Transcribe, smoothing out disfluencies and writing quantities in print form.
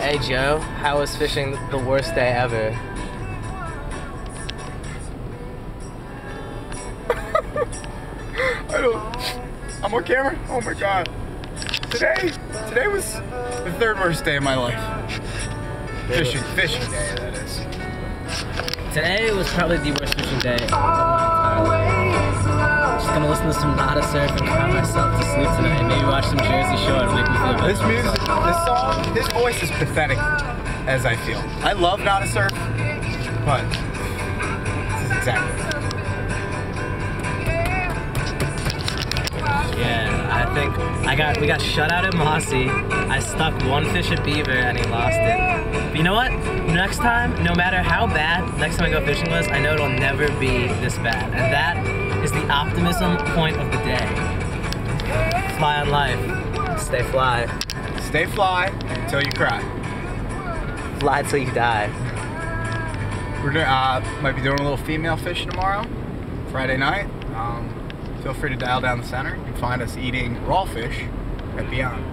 Hey Joe, how was fishing the worst day ever? I'm on camera? Oh my god. Today was the third worst day of my life. Fishing day, that is. Today was probably the worst fishing day of my entire life. Just gonna listen to some Nada Surf and cry myself to sleep tonight. Maybe watch some Jersey Shore to make me feel better. This music, this song, his voice is pathetic, as I feel. I love Nada Surf, but this is exactly it. Yeah, I think we got shut out at Mossy. I stuck one fish at Beaver and he lost it. But you know what? Next time, no matter how bad next time I go fishing was, I know it'll never be this bad. And that is the optimism point of the day. Fly on life. Stay fly. Stay fly until you cry. Fly till you die. We're doing, might be doing a little female fishing tomorrow, Friday night. Feel free to dial down the center and find us eating raw fish at Beyond.